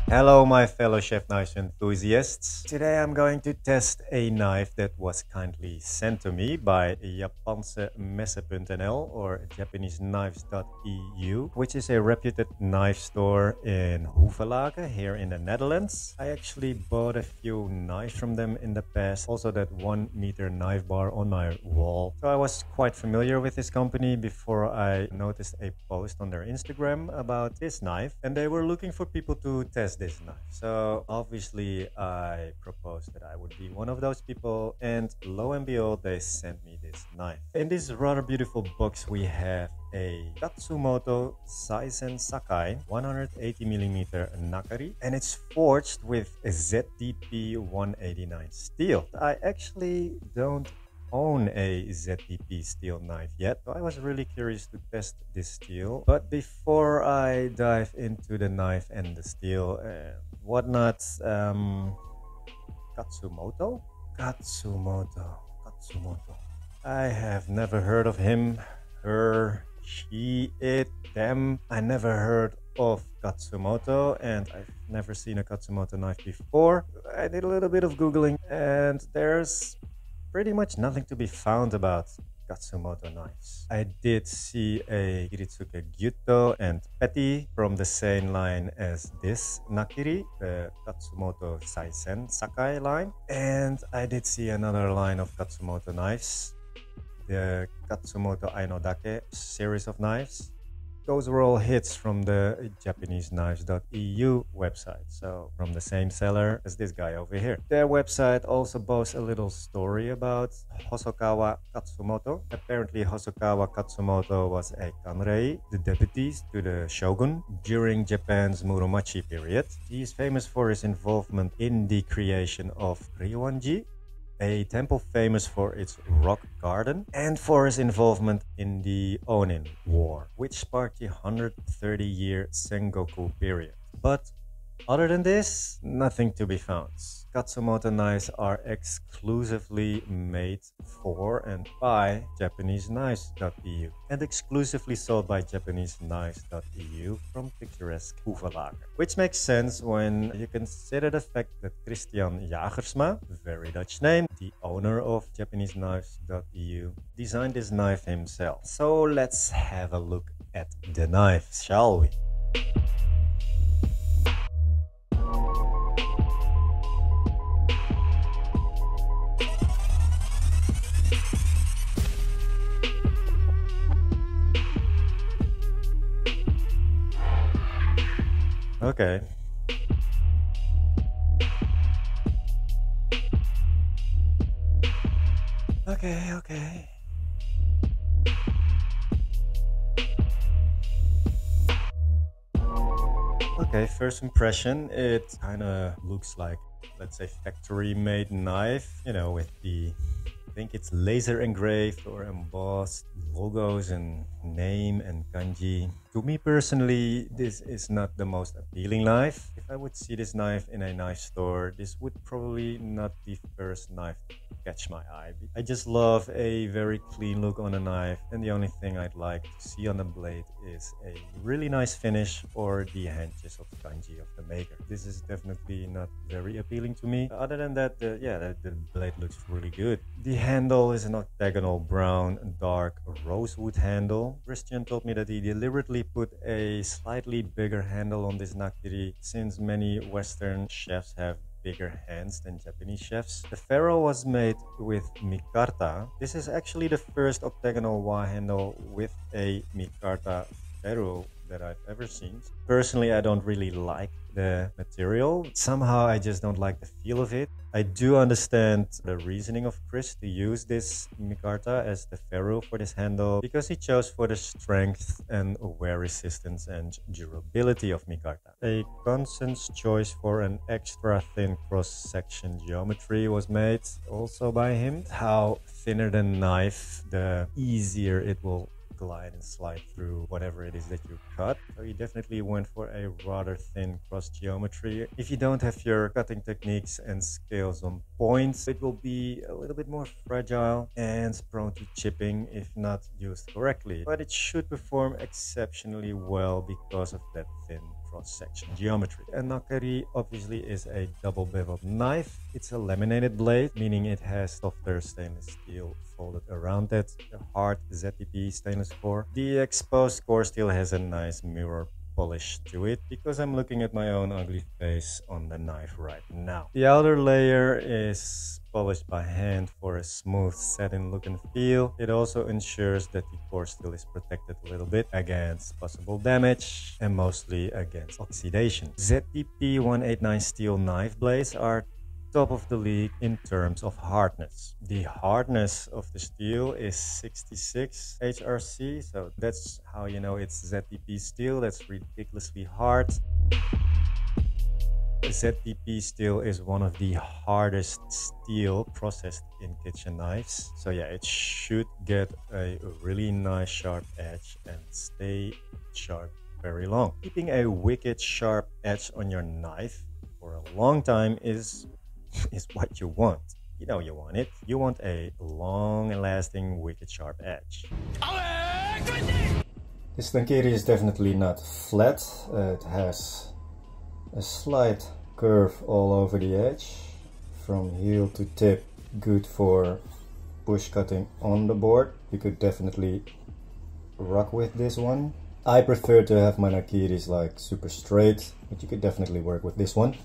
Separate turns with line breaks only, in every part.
Hello, my fellow chef knife enthusiasts. Today I'm going to test a knife that was kindly sent to me by japansemesse.nl or japaneseknives.eu, which is a reputed knife store in Hoevelaken here in the Netherlands. I actually bought a few knives from them in the past, also that 1 meter knife bar on my wall. So I was quite familiar with this company before I noticed a post on their Instagram about this knife, and they were looking for people to test this knife. So obviously I proposed that I would be one of those people, and lo and behold, they sent me this knife. In this rather beautiful box we have a Katsumoto Saizen Sakai 180mm Nakiri, and it's forged with a ZDP 189 steel. I actually don't own a ZDP steel knife yet, so I was really curious to test this steel. But before I dive into the knife and the steel and whatnot, Katsumoto? Katsumoto. I have never heard of him, her, she, it, them. I never heard of Katsumoto, and I've never seen a Katsumoto knife before. I did a little bit of Googling, and there's pretty much nothing to be found about Katsumoto knives. I did see a Kiritsuke Gyuto and Petty from the same line as this Nakiri, the Katsumoto Saizen Sakai line. And I did see another line of Katsumoto knives, the Katsumoto Ainodake series of knives. Those were all hits from the japaneseknives.eu website, so from the same seller as this guy over here. Their website also boasts a little story about Hosokawa Katsumoto. Apparently Hosokawa Katsumoto was a kanrei, the deputy to the shogun, during Japan's Muromachi period. He is famous for his involvement in the creation of Ryoanji, a temple famous for its rock garden, and for his involvement in the Onin War, which sparked the 130-year Sengoku period. But other than this, nothing to be found. Katsumoto knives are exclusively made for and by japaneseknives.eu and exclusively sold by japaneseknives.eu from picturesque Hoevelaken. Which makes sense when you consider the fact that Christian Jagersma, very Dutch name, the owner of japaneseknives.eu, designed this knife himself. So let's have a look at the knife, shall we? Okay. Okay. Okay, first impression, it kind of looks like, let's say, factory-made knife, with the, I think it's laser engraved or embossed logos and name and kanji. To me personally, this is not the most appealing knife. If I would see this knife in a knife store, this would probably not be the first knife to catch my eye. I just love a very clean look on a knife, and the only thing I'd like to see on the blade is a really nice finish or the handjes of kanji of the maker. This is definitely not very appealing to me. Other than that, the blade looks really good. The handle is an octagonal brown, dark rosewood handle. Christian told me that he deliberately put a slightly bigger handle on this Nakiri since many Western chefs have bigger hands than Japanese chefs. The ferrule was made with micarta. This is actually the first octagonal Y handle with a micarta ferrule that I've ever seen. Personally, I don't really like the material. Somehow I just don't like the feel of it. I do understand the reasoning of Chris to use this micarta as the ferrule for this handle because he chose for the strength and wear resistance and durability of micarta. A conscious choice for an extra thin cross-section geometry was made also by him. How thinner the knife, the easier it will glide and slide through whatever it is that you cut. So you definitely went for a rather thin cross geometry. If you don't have your cutting techniques and scales on point, it will be a little bit more fragile and prone to chipping if not used correctly. But it should perform exceptionally well because of that thin cross-section geometry. A Nakiri obviously is a double beveled knife. It's a laminated blade, meaning it has softer stainless steel folded around it, a hard ZTP stainless core. The exposed core still has a nice mirror polish to it because I'm looking at my own ugly face on the knife right now. The outer layer is polished by hand for a smooth satin look and feel. It also ensures that the core still is protected a little bit against possible damage and mostly against oxidation. ZTP 189 steel knife blades are top of the league in terms of hardness. The hardness of the steel is 66 HRC, so that's how you know it's ZTP steel. That's ridiculously hard. ZTP steel is one of the hardest steel processed in kitchen knives. So yeah, it should get a really nice sharp edge and stay sharp very long. Keeping a wicked sharp edge on your knife for a long time is what you want. You know you want it. You want a long-lasting, wicked sharp edge. This Nakiri is definitely not flat. It has a slight curve all over the edge. From heel to tip, good for push cutting on the board. You could definitely rock with this one. I prefer to have my Nakiris like super straight, but you could definitely work with this one.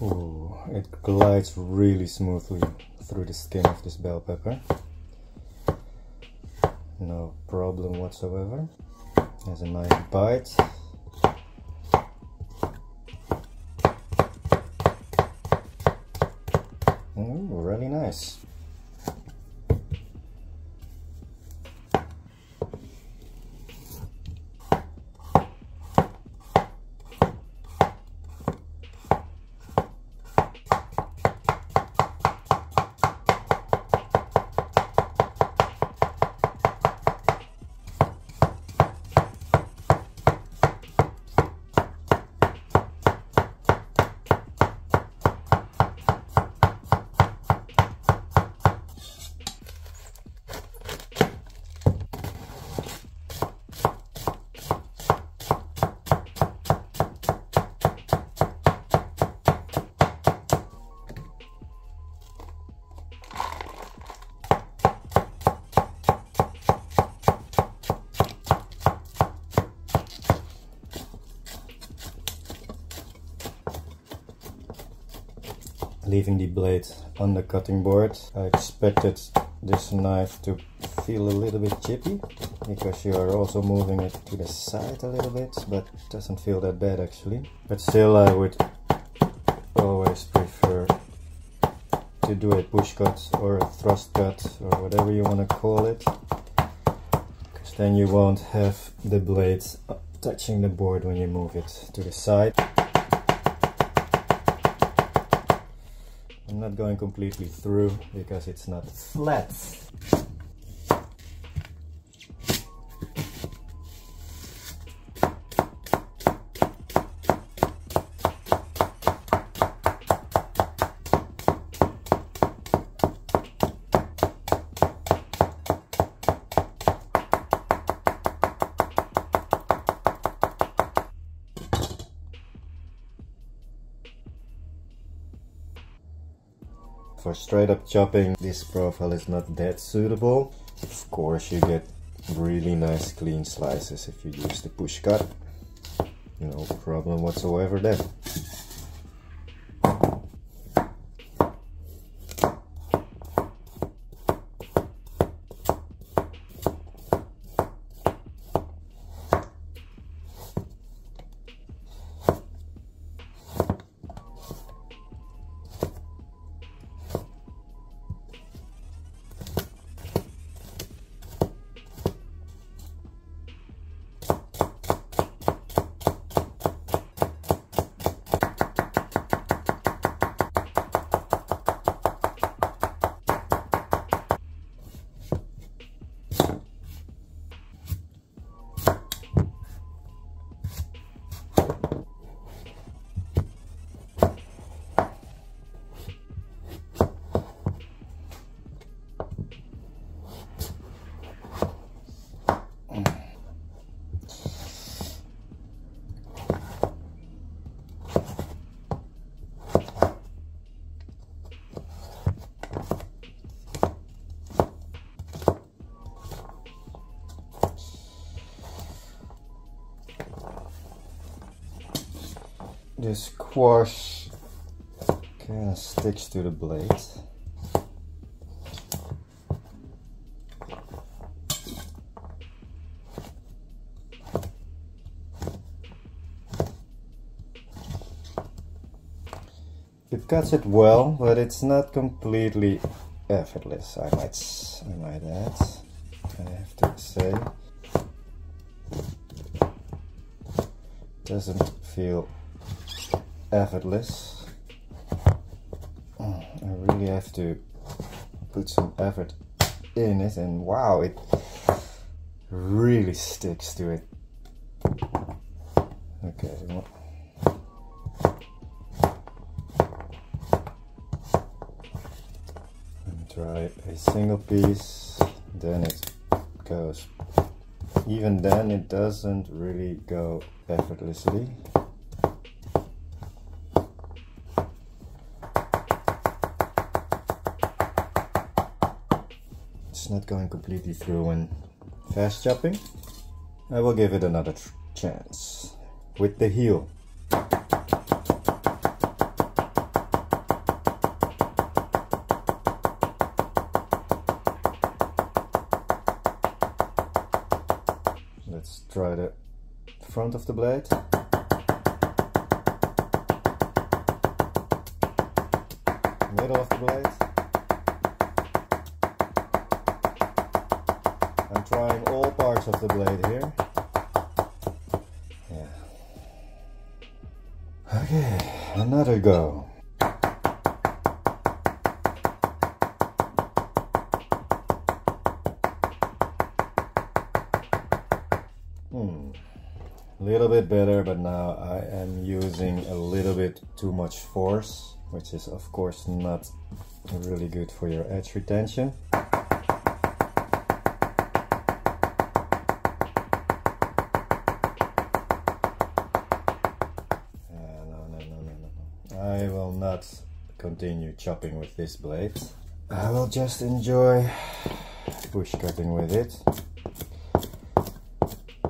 Ooh, it glides really smoothly through the skin of this bell pepper. No problem whatsoever. Has a nice bite. Ooh, really nice. Leaving the blade on the cutting board, I expected this knife to feel a little bit chippy because you are also moving it to the side a little bit, but it doesn't feel that bad actually. But still, I would always prefer to do a push cut or a thrust cut or whatever you want to call it, because then you won't have the blade touching the board when you move it to the side. I'm not going completely through because it's not flat. For straight up chopping, this profile is not that suitable. Of course, you get really nice clean slices if you use the push cut. No problem whatsoever then. the squash kind of sticks to the blade. It cuts it well, but it's not completely effortless, I might add. I have to say. Doesn't feel effortless. I really have to put some effort in it, and wow, it really sticks to it. Okay. Try a single piece, then it goes. Even then, it doesn't really go effortlessly. It's not going completely through when fast chopping. I will give it another chance with the heel. Let's try the front of the blade. Middle of the blade. I'm trying all parts of the blade here. Yeah. Okay, another go. A little bit better, but now I am using a little bit too much force, which is of course not really good for your edge retention. No. I will not continue chopping with this blade. I will just enjoy push cutting with it.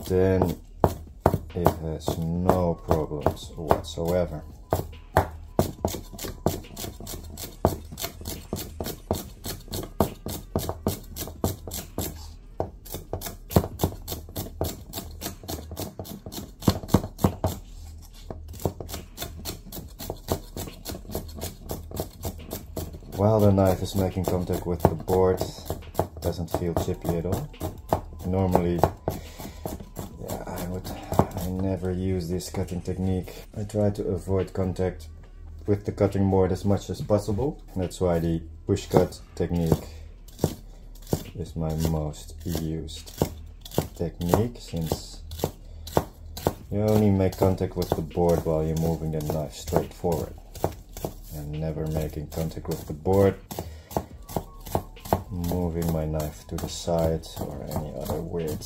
Then it has no problems whatsoever. While the knife is making contact with the board, it doesn't feel chippy at all. Normally, I never use this cutting technique. I try to avoid contact with the cutting board as much as possible. That's why the push cut technique is my most used technique, since you only make contact with the board while you're moving the knife straight forward. And never making contact with the board, moving my knife to the side or any other weird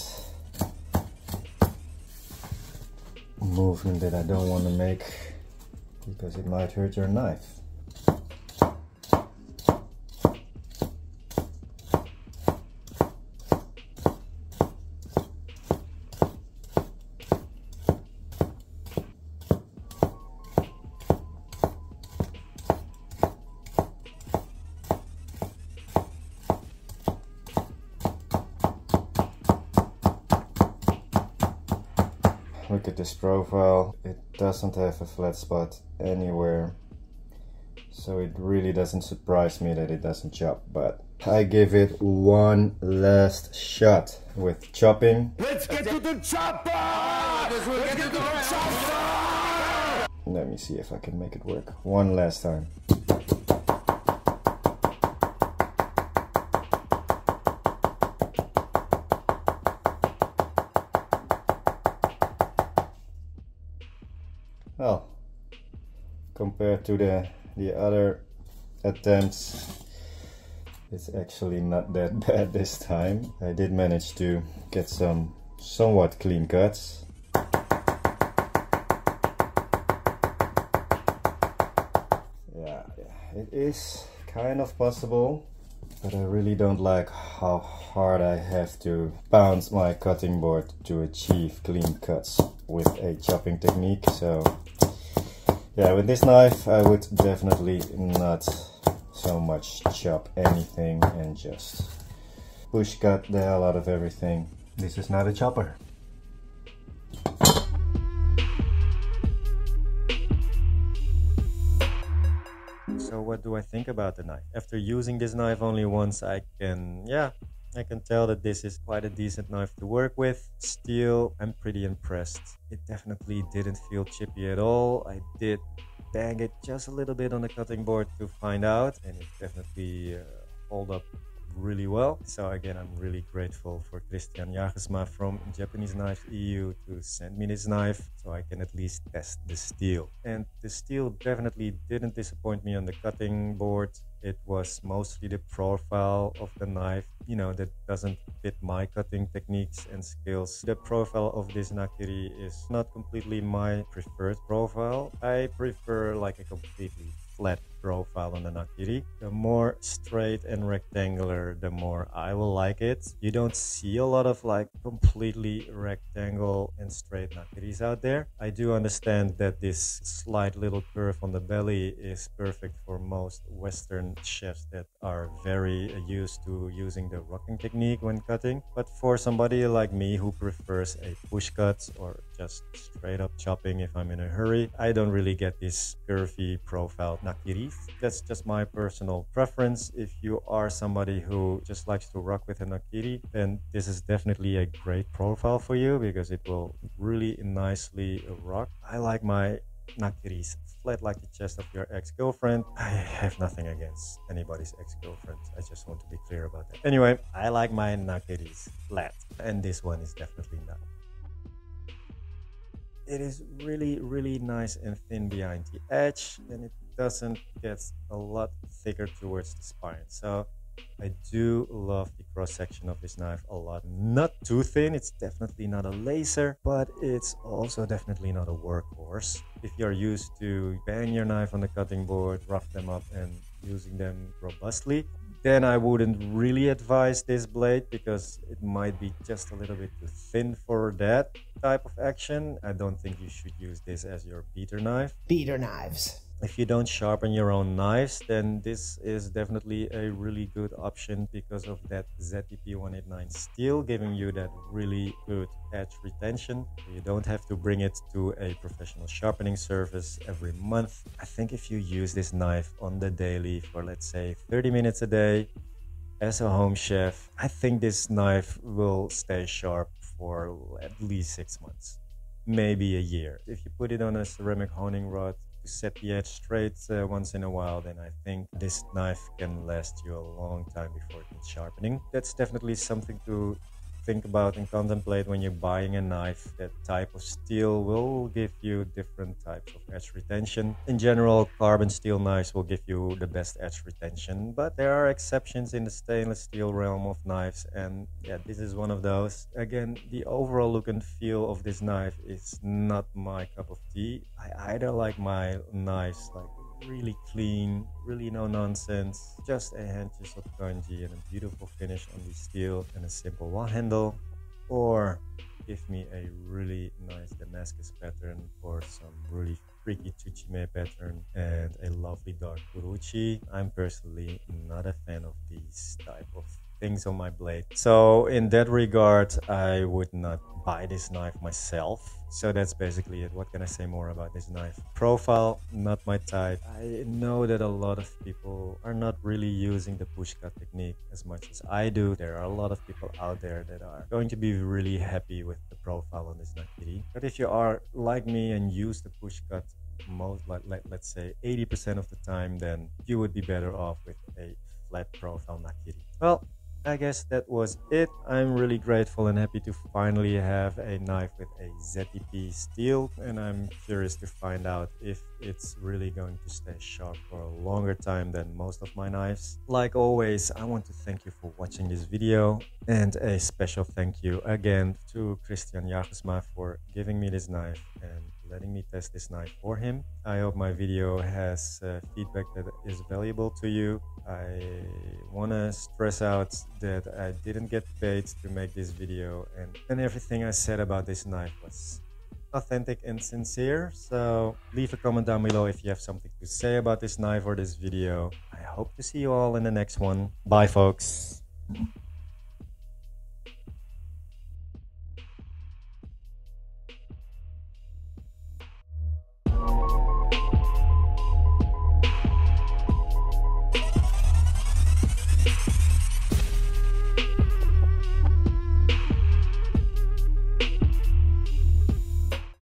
movement that I don't want to make, because it might hurt your knife. Look at this profile, it doesn't have a flat spot anywhere, so it really doesn't surprise me that it doesn't chop, but I give it one last shot with chopping.
Let's get to the chopper! Let's get to the chopper!
Let me see if I can make it work one last time. Well, compared to the other attempts, it's actually not that bad this time. I did manage to get some somewhat clean cuts. Yeah, it is kind of possible, but I really don't like how hard I have to bounce my cutting board to achieve clean cuts with a chopping technique, so Yeah, with this knife I would definitely not so much chop anything and just push cut the hell out of everything. This is not a chopper. So what do I think about the knife? After using this knife only once, I can tell that this is quite a decent knife to work with. Still, I'm pretty impressed. It definitely didn't feel chippy at all. I did bang it just a little bit on the cutting board to find out, and it definitely hold up really well. So again, I'm really grateful for Christian Jagersma from Japanese Knives EU to send me this knife so I can at least test the steel. And the steel definitely didn't disappoint me on the cutting board. It was mostly the profile of the knife, you know, that doesn't fit my cutting techniques and skills. The profile of this Nakiri is not completely my preferred profile. I prefer like a completely flat profile on the Nakiri. The more straight and rectangular, the more I will like it. You don't see a lot of like completely rectangle and straight Nakiris out there. I do understand that this slight little curve on the belly is perfect for most Western chefs that are very used to using the rocking technique when cutting. But for somebody like me who prefers a push cut or just straight up chopping if I'm in a hurry, I don't really get this curvy profile Nakiris. That's just my personal preference. If you are somebody who just likes to rock with a Nakiri, then this is definitely a great profile for you because it will really nicely rock. I like my Nakiris flat like the chest of your ex-girlfriend. I have nothing against anybody's ex-girlfriend. I just want to be clear about that. Anyway, I like my Nakiris flat, and this one is definitely not. It is really nice and thin behind the edge, and it doesn't get a lot thicker towards the spine. So I do love the cross section of this knife a lot. Not too thin, it's definitely not a laser, but it's also definitely not a workhorse. If you're used to bang your knife on the cutting board, rough them up and using them robustly, then I wouldn't really advise this blade because it might be just a little bit too thin for that type of action. I don't think you should use this as your beater knife.
Beater knives.
If you don't sharpen your own knives, then this is definitely a really good option because of that ZTP 189 steel giving you that really good edge retention. You don't have to bring it to a professional sharpening service every month. I think if you use this knife on the daily for, let's say, 30 minutes a day as a home chef, I think this knife will stay sharp for at least 6 months, maybe a year. If you put it on a ceramic honing rod to set the edge straight once in a while, then I think this knife can last you a long time before it needs sharpening. That's definitely something to think about and contemplate when you're buying a knife. That type of steel will give you different types of edge retention. In general, carbon steel knives will give you the best edge retention, but there are exceptions in the stainless steel realm of knives, and yeah, this is one of those. Again, the overall look and feel of this knife is not my cup of tea. I either like my knives like really clean, really no nonsense, just a handjes of kanji and a beautiful finish on the steel and a simple one handle, or give me a really nice Damascus pattern or some really freaky Tsuchime pattern and a lovely dark Kuruchi. I'm personally not a fan of these type of things on my blade, so in that regard I would not buy this knife myself. So that's basically it. What can I say more about this knife? Profile, not my type. I know that a lot of people are not really using the push cut technique as much as I do. There are a lot of people out there that are going to be really happy with the profile on this Nakiri. But if you are like me and use the push cut most, like let's say 80% of the time, then you would be better off with a flat profile Nakiri. Well, I guess that was it. I'm really grateful and happy to finally have a knife with a ZTP steel, and I'm curious to find out if it's really going to stay sharp for a longer time than most of my knives. Like always, I want to thank you for watching this video, and a special thank you again to Christian Jagersma for giving me this knife and letting me test this knife for him. I hope my video has feedback that is valuable to you. I want to stress out that I didn't get paid to make this video, and everything I said about this knife was authentic and sincere. So leave a comment down below if you have something to say about this knife or this video. I hope to see you all in the next one. Bye, folks.